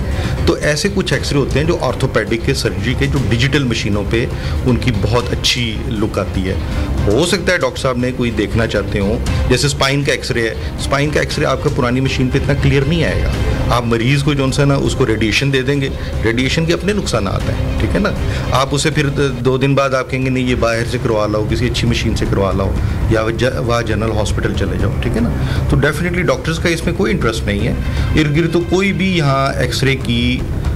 तो ऐसे कुछ एक्सरे होते हैं जो ऑर्थोपेडिक के सर्जरी के जो डिजिटल मशीनों पे उनकी बहुत अच्छी लुक आती है। हो सकता है डॉक्टर साहब ने कोई देखना चाहते हो, जैसे स्पाइन का एक्सरे है, स्पाइन का एक्सरे आपका पुरानी मशीन पे इतना क्लियर नहीं आएगा। आप मरीज़ को जो है ना उसको रेडिएशन दे देंगे, रेडिएशन के अपने नुकसान आते हैं, ठीक है ना। आप उसे फिर 2 दिन बाद आप कहेंगे नहीं ये बाहर से करवा लाओ, किसी अच्छी मशीन से करवा लाओ, या वहाँ जनरल हॉस्पिटल चले जाओ, ठीक है ना। तो डेफिनेटली डॉक्टर्स का इसमें कोई इंटरेस्ट नहीं है। इर्द गिर्द तो कोई भी यहाँ एक्सरे की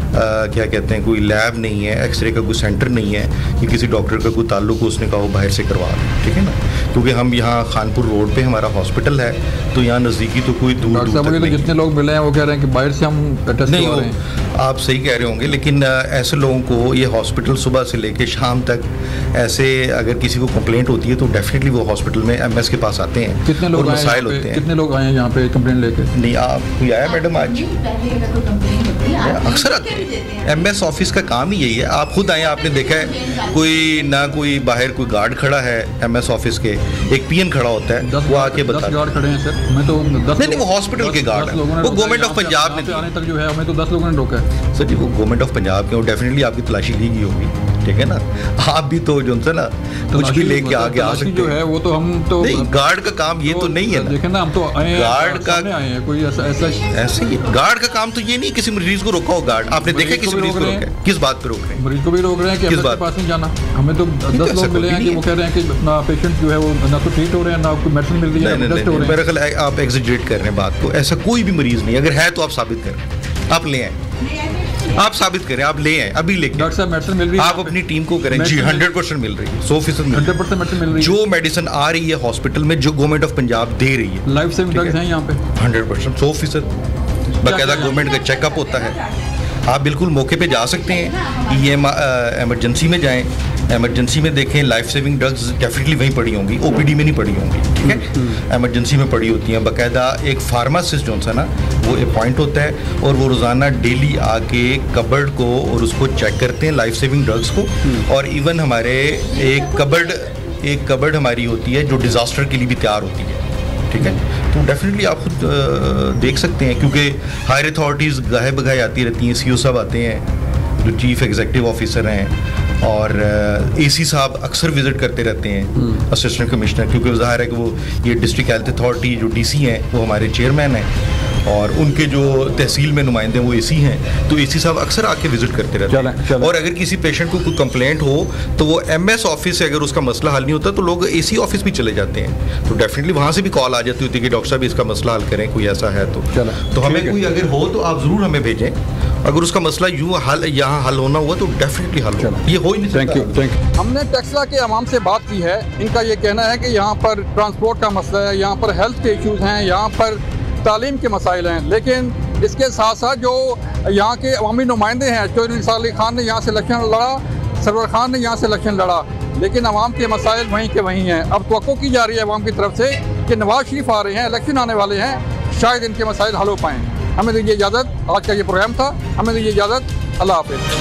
क्या कहते हैं कोई लैब नहीं है, एक्सरे का कोई सेंटर नहीं है कि किसी डॉक्टर का कोई ताल्लुक हो उसने कहा वो बाहर से करवा लें, ठीक है ना। क्योंकि हम यहाँ खानपुर रोड पे हमारा हॉस्पिटल है, तो यहाँ नज़दीकी तो कोई दूर तक नहीं। जितने लोग मिले हैं वो कह रहे हैं कि बाहर से हम टेस्ट नहीं करवा रहे हैं। आप सही कह रहे होंगे, लेकिन ऐसे लोगों को ये हॉस्पिटल सुबह से लेकर शाम तक ऐसे अगर किसी को कंप्लेंट होती है तो डेफिनेटली वो हॉस्पिटल में MS के पास आते हैं। कितने लोग मसाइल होते हैं? कितने लोग आए हैं यहाँ पे कंप्लेंट लेके? नहीं, आप कोई आया मैडम आज? अक्सर आते हैं। MS ऑफिस का काम ही यही है। आप खुद आए, आपने देखा है कोई ना कोई बाहर कोई गार्ड खड़ा है MS ऑफिस के, एक PN खड़ा होता है, वो आके बताता है। 10 गार्ड खड़े हैं सर, मैं तो नहीं, वो हॉस्पिटल के गार्ड है, वो गवर्नमेंट ऑफ पंजाब ने आने तक जो है हमें तो 10 लोगों ने रोका है सर जी। वो गवर्नमेंट ऑफ पंजाब के, वो डेफिनेटली आपकी तलाशी ली गई होगी, ठीक है ना। आप भी तो जो है ना कुछ भी लेके आगे आ सकते जो है वो तो हम तो नहीं, गार्ड का काम ये तो नहीं है ना। देखें ना, हम तो आए गार्ड का आए हैं, कोई ऐसे ही गार्ड का काम तो ये नहीं किसी मरीज को रोका हो। गार्ड आपने देखा किसी मरीज को रोका है? किस बात पे रोक रहे हैं? मरीज को भी रोक रहे हैं कि किस बात पास नहीं जाना। हमें तो 10 लोग मिले हैं कि वो कह रहे हैं कि ना पेशेंट जो है वो ना तो ट्रीट हो रहे हैं, ना आपको मेडिसिन मिल रही है, टेस्ट हो रहे हैं। मेरे ख्याल आप एग्जैजरेट कर रहे हैं बात को। ऐसा कोई भी मरीज नहीं, अगर है तो आप साबित करें, आप ले आए, आप साबित करें, आप ले आए, अभी लेके डॉक्टर साहब मेडिसिन मिल रही है, आप अपनी टीम को करें जी। 100% मिल रही है, 100% 100% मेडिसिन मिल रही है। जो मेडिसिन आ रही है हॉस्पिटल में, जो गवर्नमेंट ऑफ पंजाब दे रही है, लाइफ सेविंग ड्रग्स हैं यहाँ पे 100%, 100%। बाकायदा गवर्नमेंट का चेकअप होता है। आप बिल्कुल मौके पे जा सकते हैं, ये एमरजेंसी में जाएं, एमरजेंसी में देखें, लाइफ सेविंग ड्रग्स डेफिनेटली वहीं पड़ी होंगी, OPD में नहीं पड़ी होंगी, ठीक है, एमरजेंसी में पड़ी होती हैं। बाकायदा एक फार्मासिस्ट जो है ना वो अपॉइंट होता है और वो रोज़ाना डेली आके कबर्ड को और उसको चेक करते हैं, लाइफ सेविंग ड्रग्स को। और इवन हमारे एक कबर्ड हमारी होती है जो डिज़ास्टर के लिए भी तैयार होती है, ठीक है। तो डेफिनेटली आप खुद देख सकते हैं, क्योंकि हायर अथॉरिटीज़ गाहे बगाहे आती रहती हैं, CO साहब आते हैं जो चीफ एग्जीक्यूटिव ऑफिसर हैं, और AC साहब अक्सर विजिट करते रहते हैं, असिस्टेंट कमिश्नर, क्योंकि ज़ाहिर है कि वो ये डिस्ट्रिक्ट हेल्थ अथॉरिटी जो DC हैं वो हमारे चेयरमैन हैं, और उनके जो तहसील में नुमाइंदे वो AC हैं, तो AC साहब अक्सर आके विजिट करते रहते हैं। और अगर किसी पेशेंट को कोई कंप्लेंट हो तो वो MS ऑफिस से अगर उसका मसला हल नहीं होता तो लोग AC ऑफिस भी चले जाते हैं, तो डेफिनेटली वहाँ से भी कॉल आ जाती होती है कि डॉक्टर साहब इसका मसला हल करें, कोई ऐसा है तो हमें कोई अगर हो तो आप ज़रूर हमें भेजें। अगर उसका मसला यूँ यहाँ हल होना हुआ तो डेफिनेटली हल होगा, ये हो ही नहीं सकता। Thank you. हमने टेक्सला के अवाम से बात की है, इनका ये कहना है कि यहाँ पर ट्रांसपोर्ट का मसला है, यहाँ पर हेल्थ के इश्यूज़ हैं, यहाँ पर तालीम के मसाइल हैं, लेकिन इसके साथ साथ जो यहाँ के अवामी नुमाइंदे हैं, चौधरी निसार अली खान ने यहाँ से इलेक्शन लड़ा, सरवर खान ने यहाँ से इलेक्शन लड़ा, लेकिन अवाम के मसाइल वहीं के वहीं हैं। अब तवक्को की जा रही है अवाम की तरफ से कि नवाज शरीफ आ रहे हैं, इलेक्शन आने वाले हैं, शायद इनके मसाइल हल हो पाएँ। हमें दीजिए इजाज़त, आज का ये प्रोग्राम था, हमें दीजिए इजाज़त, अल्लाह हाफ़िज़।